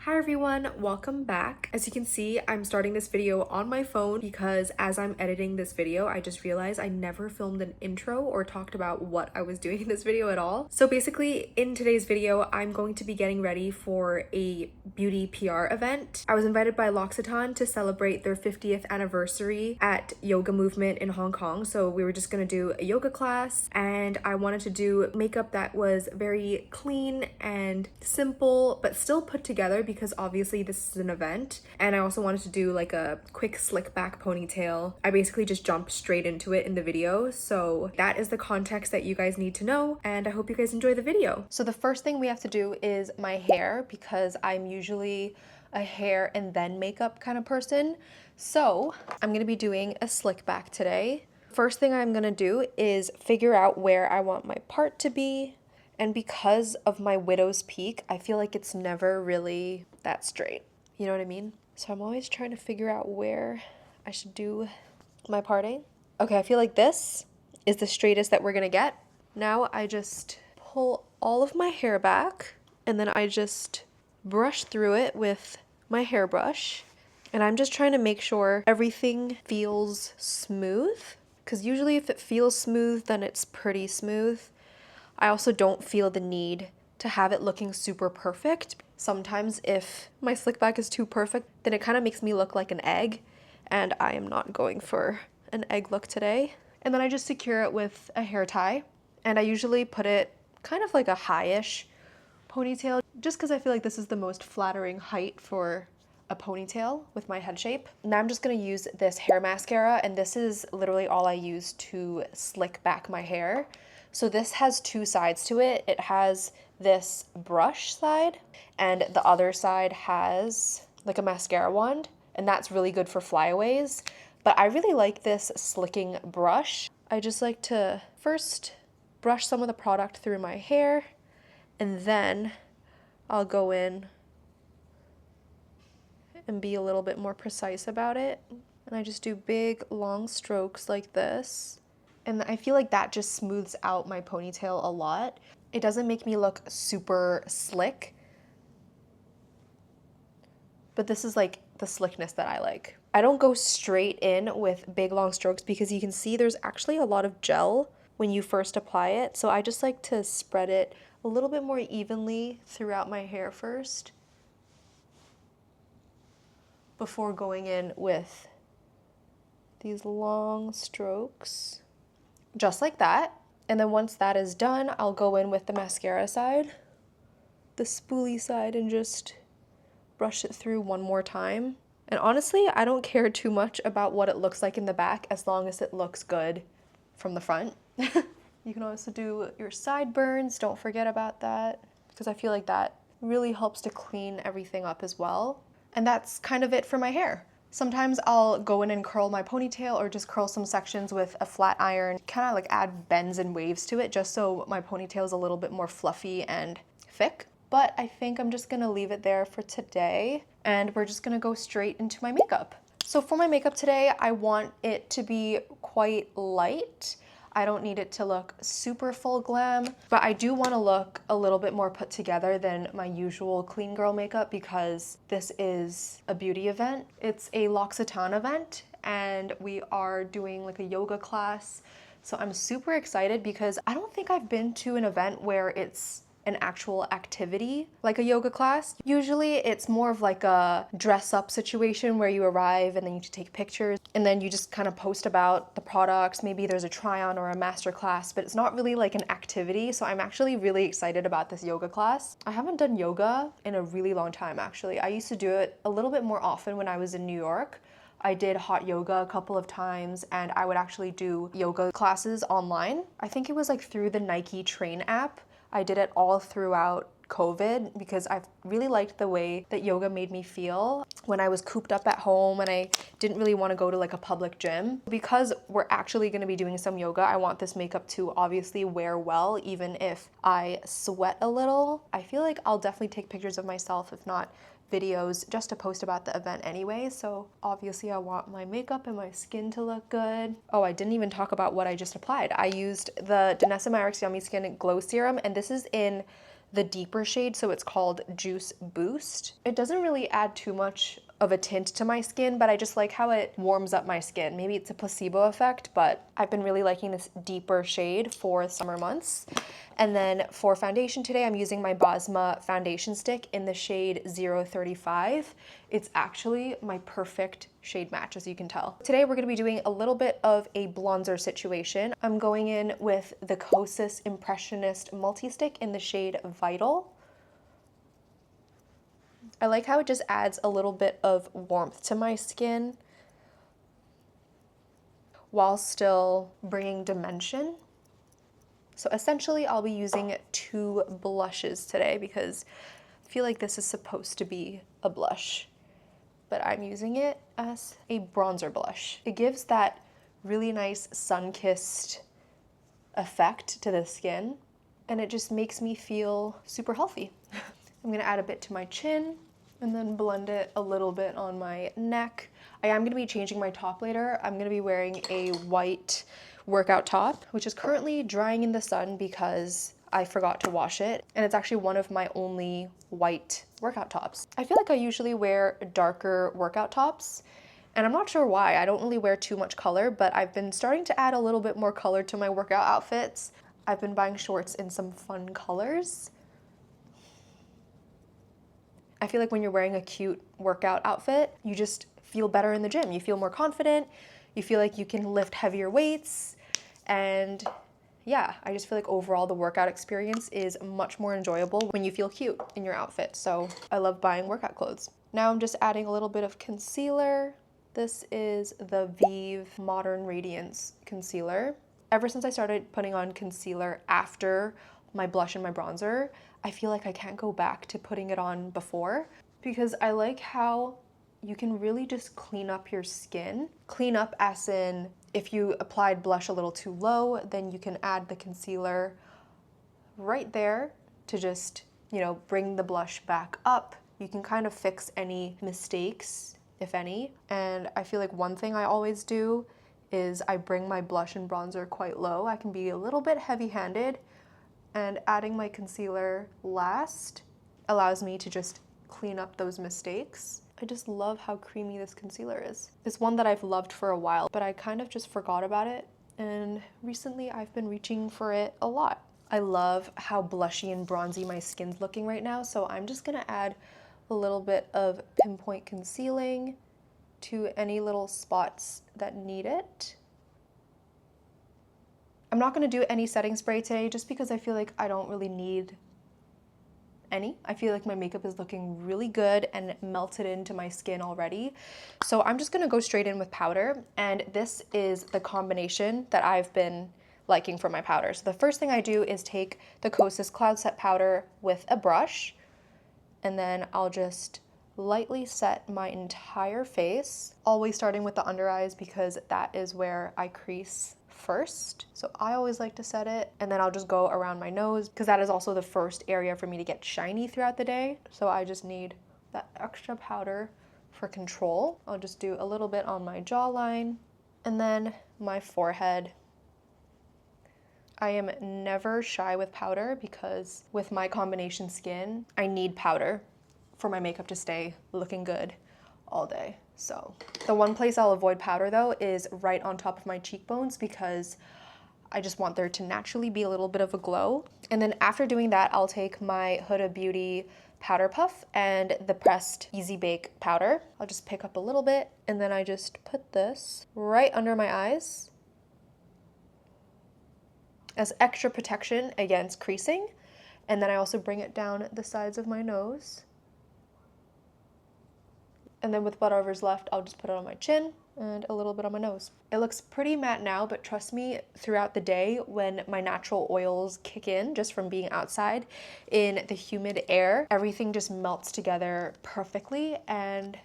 Hi everyone, welcome back. As you can see, I'm starting this video on my phone because as I'm editing this video, I just realized I never filmed an intro or talked about what I was doing in this video at all. So basically, in today's video, I'm going to be getting ready for a beauty PR event. I was invited by L'Occitane to celebrate their 50th anniversary at Yoga Movement in Hong Kong. So we were just gonna do a yoga class and I wanted to do makeup that was very clean and simple, but still put together because obviously this is an event. And I also wanted to do like a quick slick back ponytail. I basically just jumped straight into it in the video. So that is the context that you guys need to know. And I hope you guys enjoy the video. So the first thing we have to do is my hair because I'm usually a hair and then makeup kind of person. So I'm gonna be doing a slick back today. First thing I'm gonna do is figure out where I want my part to be. And because of my widow's peak, I feel like it's never really that straight. You know what I mean? So I'm always trying to figure out where I should do my parting. Okay, I feel like this is the straightest that we're gonna get. Now I just pull all of my hair back and then I just brush through it with my hairbrush. And I'm just trying to make sure everything feels smooth. Because usually if it feels smooth, then it's pretty smooth. I also don't feel the need to have it looking super perfect. Sometimes if my slick back is too perfect, then it kind of makes me look like an egg, and I am not going for an egg look today. And then I just secure it with a hair tie, and I usually put it kind of like a high-ish ponytail, just because I feel like this is the most flattering height for a ponytail with my head shape. Now I'm just gonna use this hair mascara, and this is literally all I use to slick back my hair. So this has two sides to it. It has this brush side and the other side has like a mascara wand, and that's really good for flyaways. But I really like this slicking brush. I just like to first brush some of the product through my hair and then I'll go in and be a little bit more precise about it. And I just do big long strokes like this. And I feel like that just smooths out my ponytail a lot. It doesn't make me look super slick, but this is like the slickness that I like. I don't go straight in with big long strokes because you can see there's actually a lot of gel when you first apply it. So I just like to spread it a little bit more evenly throughout my hair first before going in with these long strokes. Just like that. And then once that is done, I'll go in with the mascara side, the spoolie side, and just brush it through one more time. And honestly, I don't care too much about what it looks like in the back as long as it looks good from the front. You can also do your sideburns, don't forget about that, because I feel like that really helps to clean everything up as well. And that's kind of it for my hair. Sometimes I'll go in and curl my ponytail or just curl some sections with a flat iron, kind of like add bends and waves to it just so my ponytail is a little bit more fluffy and thick. But I think I'm just gonna leave it there for today and we're just gonna go straight into my makeup. So for my makeup today, I want it to be quite light. I don't need it to look super full glam, but I do want to look a little bit more put together than my usual clean girl makeup because this is a beauty event. It's a L'Occitane event and we are doing like a yoga class. So I'm super excited because I don't think I've been to an event where it's an actual activity like a yoga class. Usually it's more of like a dress up situation where you arrive and then you take pictures and then you just kind of post about the products. Maybe there's a try on or a master class, but it's not really like an activity. So I'm actually really excited about this yoga class. I haven't done yoga in a really long time actually. I used to do it a little bit more often when I was in New York. I did hot yoga a couple of times and I would actually do yoga classes online. I think it was like through the Nike Train app. I did it all throughout COVID because I really liked the way that yoga made me feel when I was cooped up at home and I didn't really want to go to like a public gym. Because we're actually going to be doing some yoga, I want this makeup to obviously wear well even if I sweat a little. I feel like I'll definitely take pictures of myself, if not videos, just to post about the event anyway. So obviously I want my makeup and my skin to look good. Oh, I didn't even talk about what I just applied. I used the Danessa My RX Yummy Skin Glow Serum, and this is in the deeper shade, so it's called Juice Boost. It doesn't really add too much of a tint to my skin, but I just like how it warms up my skin. Maybe it's a placebo effect, but I've been really liking this deeper shade for summer months. And then for foundation today, I'm using my Bosma foundation stick in the shade 035. It's actually my perfect shade match, as you can tell. Today, we're gonna be doing a little bit of a bronzer situation. I'm going in with the Kosas Impressionist Multi-Stick in the shade Vital. I like how it just adds a little bit of warmth to my skin while still bringing dimension. So essentially, I'll be using 2 blushes today because I feel like this is supposed to be a blush, but I'm using it as a bronzer blush. It gives that really nice sun-kissed effect to the skin, and it just makes me feel super healthy. I'm gonna add a bit to my chin and then blend it a little bit on my neck. I am gonna be changing my top later. I'm gonna be wearing a white workout top, which is currently drying in the sun because I forgot to wash it. And it's actually one of my only white workout tops. I feel like I usually wear darker workout tops, and I'm not sure why. I don't really wear too much color, but I've been starting to add a little bit more color to my workout outfits. I've been buying shorts in some fun colors. I feel like when you're wearing a cute workout outfit, you just feel better in the gym. You feel more confident, you feel like you can lift heavier weights, and yeah, I just feel like overall the workout experience is much more enjoyable when you feel cute in your outfit. So I love buying workout clothes. Now I'm just adding a little bit of concealer. This is the Vive Modern Radiance Concealer. Ever since I started putting on concealer after my blush and my bronzer, I feel like I can't go back to putting it on before because I like how you can really just clean up your skin. Clean up as in, if you applied blush a little too low, then you can add the concealer right there to just, you know, bring the blush back up. You can kind of fix any mistakes, if any. And I feel like one thing I always do is I bring my blush and bronzer quite low. I can be a little bit heavy-handed, and adding my concealer last allows me to just clean up those mistakes. I just love how creamy this concealer is. It's one that I've loved for a while, but I kind of just forgot about it, and recently I've been reaching for it a lot. I love how blushy and bronzy my skin's looking right now, so I'm just gonna add a little bit of pinpoint concealing to any little spots that need it. I'm not gonna do any setting spray today just because I feel like I don't really need any. I feel like my makeup is looking really good and melted into my skin already. So I'm just gonna go straight in with powder, and this is the combination that I've been liking for my powder. So the first thing I do is take the Kosas Cloud Set powder with a brush, and then I'll just lightly set my entire face, always starting with the under eyes because that is where I crease first. So I always like to set it, and then I'll just go around my nose because that is also the first area for me to get shiny throughout the day. So I just need that extra powder for control. I'll just do a little bit on my jawline and then my forehead. I am never shy with powder because with my combination skin, I need powder for my makeup to stay looking good all day. So the one place I'll avoid powder though is right on top of my cheekbones because I just want there to naturally be a little bit of a glow. And then after doing that, I'll take my Huda Beauty powder puff and the pressed Easy Bake powder. I'll just pick up a little bit, and then I just put this right under my eyes as extra protection against creasing. And then I also bring it down the sides of my nose. And then with whatever's left, I'll just put it on my chin and a little bit on my nose. It looks pretty matte now, but trust me, throughout the day when my natural oils kick in just from being outside in the humid air, everything just melts together perfectly and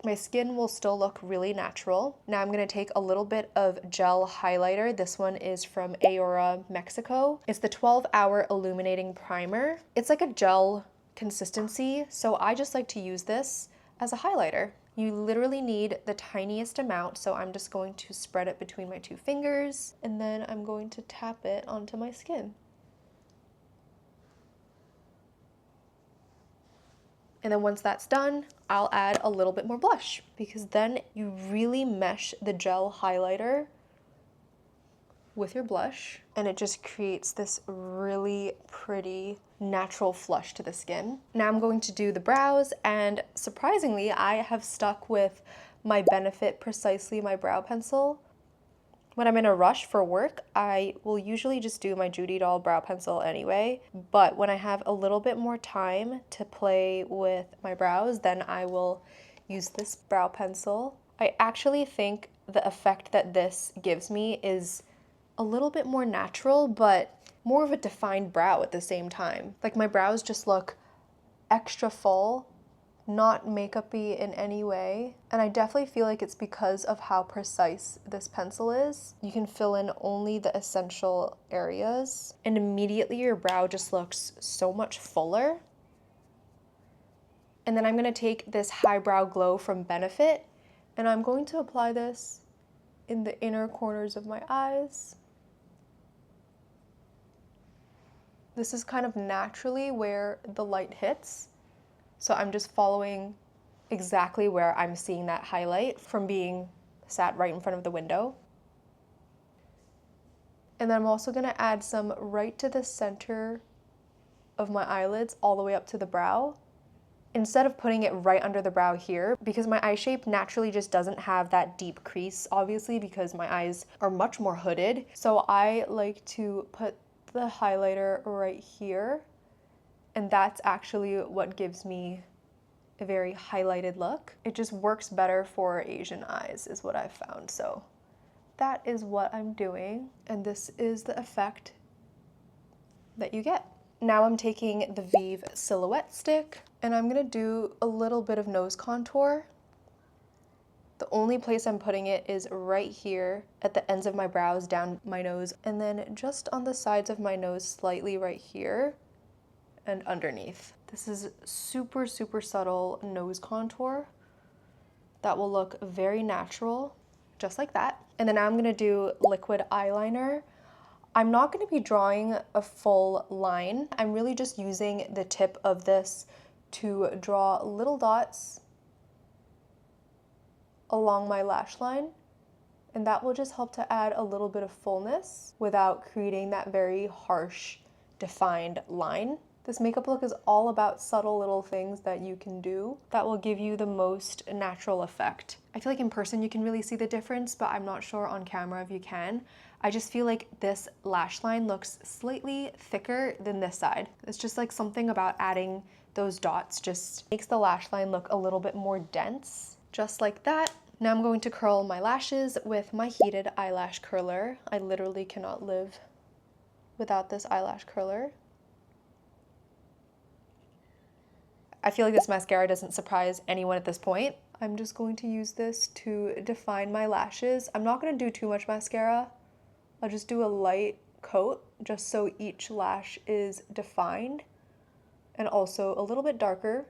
my skin will still look really natural. Now I'm gonna take a little bit of gel highlighter. This one is from Aora, Mexico. It's the 12-hour illuminating primer. It's like a gel consistency, so I just like to use this as a highlighter. You literally need the tiniest amount, so I'm just going to spread it between my 2 fingers, and then I'm going to tap it onto my skin. And then once that's done, I'll add a little bit more blush, because then you really mesh the gel highlighter with your blush, and it just creates this really pretty natural flush to the skin. Now I'm going to do the brows, and surprisingly, I have stuck with my Benefit Precisely My Brow Pencil. When I'm in a rush for work, I will usually just do my Judy Doll brow pencil anyway, but when I have a little bit more time to play with my brows, then I will use this brow pencil. I actually think the effect that this gives me is a little bit more natural, but more of a defined brow at the same time. Like, my brows just look extra full, not makeup-y in any way. And I definitely feel like it's because of how precise this pencil is. You can fill in only the essential areas, and immediately your brow just looks so much fuller. And then I'm gonna take this Highbrow Glow from Benefit, and I'm going to apply this in the inner corners of my eyes. This is kind of naturally where the light hits, so I'm just following exactly where I'm seeing that highlight from being sat right in front of the window. And then I'm also gonna add some right to the center of my eyelids all the way up to the brow, instead of putting it right under the brow here, because my eye shape naturally just doesn't have that deep crease, obviously, because my eyes are much more hooded. So I like to put the highlighter right here, and that's actually what gives me a very highlighted look. It just works better for Asian eyes is what I've found. So that is what I'm doing, and this is the effect that you get. Now I'm taking the Vive Silhouette Stick, and I'm gonna do a little bit of nose contour. The only place I'm putting it is right here at the ends of my brows, down my nose, and then just on the sides of my nose, slightly right here and underneath. This is super, super subtle nose contour that will look very natural, just like that. And then now I'm gonna do liquid eyeliner. I'm not gonna be drawing a full line. I'm really just using the tip of this to draw little dots along my lash line, and that will just help to add a little bit of fullness without creating that very harsh, defined line. This makeup look is all about subtle little things that you can do that will give you the most natural effect. I feel like in person you can really see the difference, but I'm not sure on camera if you can. I just feel like this lash line looks slightly thicker than this side. It's just like something about adding those dots just makes the lash line look a little bit more dense, just like that. Now I'm going to curl my lashes with my heated eyelash curler. I literally cannot live without this eyelash curler. I feel like this mascara doesn't surprise anyone at this point. I'm just going to use this to define my lashes. I'm not going to do too much mascara. I'll just do a light coat just so each lash is defined and also a little bit darker.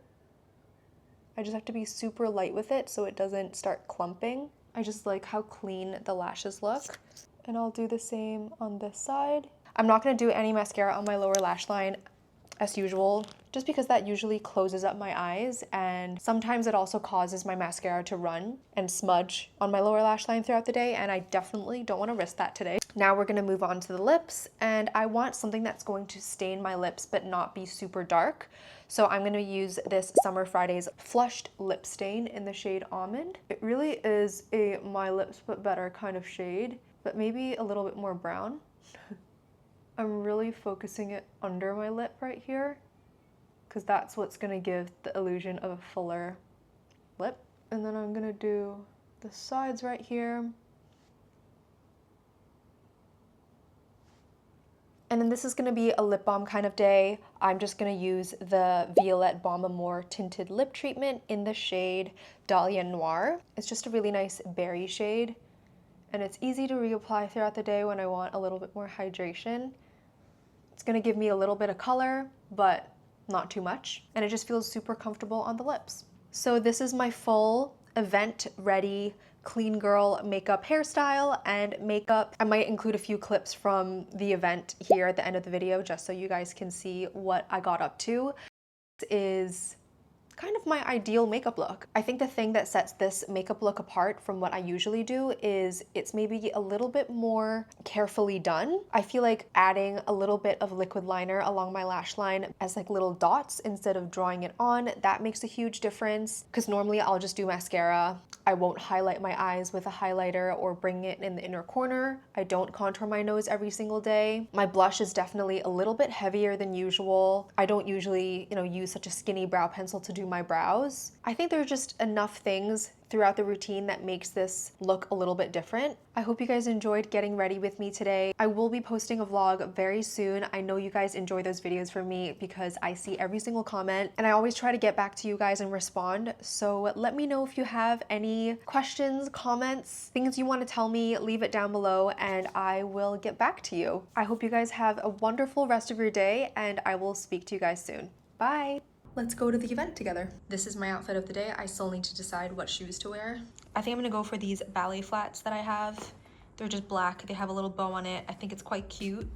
I just have to be super light with it so it doesn't start clumping. I just like how clean the lashes look. And I'll do the same on this side. I'm not gonna do any mascara on my lower lash line as usual, just because that usually closes up my eyes, and sometimes it also causes my mascara to run and smudge on my lower lash line throughout the day, and I definitely don't want to risk that today. Now we're gonna move on to the lips, and I want something that's going to stain my lips but not be super dark. So I'm gonna use this Summer Fridays Flushed Lip Stain in the shade Almond. It really is a My Lips But Better kind of shade, but maybe a little bit more brown. I'm really focusing it under my lip right here, because that's what's gonna give the illusion of a fuller lip. And then I'm gonna do the sides right here. And then this is gonna be a lip balm kind of day. I'm just gonna use the Violette Balm Amour Tinted Lip Treatment in the shade Dahlia Noir. It's just a really nice berry shade, and it's easy to reapply throughout the day when I want a little bit more hydration. It's gonna give me a little bit of color, but not too much, and it just feels super comfortable on the lips. So this is my full event ready clean girl makeup hairstyle and makeup. I might include a few clips from the event here at the end of the video just so you guys can see what I got up to. This is kind of my ideal makeup look. I think the thing that sets this makeup look apart from what I usually do is it's maybe a little bit more carefully done. I feel like adding a little bit of liquid liner along my lash line as like little dots instead of drawing it on, that makes a huge difference, because normally I'll just do mascara. I won't highlight my eyes with a highlighter or bring it in the inner corner. I don't contour my nose every single day. My blush is definitely a little bit heavier than usual. I don't usually, use such a skinny brow pencil to do my brows. I think there are just enough things throughout the routine that makes this look a little bit different. I hope you guys enjoyed getting ready with me today. I will be posting a vlog very soon. I know you guys enjoy those videos from me because I see every single comment and I always try to get back to you guys and respond. So let me know if you have any questions, comments, things you want to tell me, leave it down below and I will get back to you. I hope you guys have a wonderful rest of your day and I will speak to you guys soon. Bye! Let's go to the event together. This is my outfit of the day. I still need to decide what shoes to wear. I think I'm gonna go for these ballet flats that I have. They're just black. They have a little bow on it. I think it's quite cute.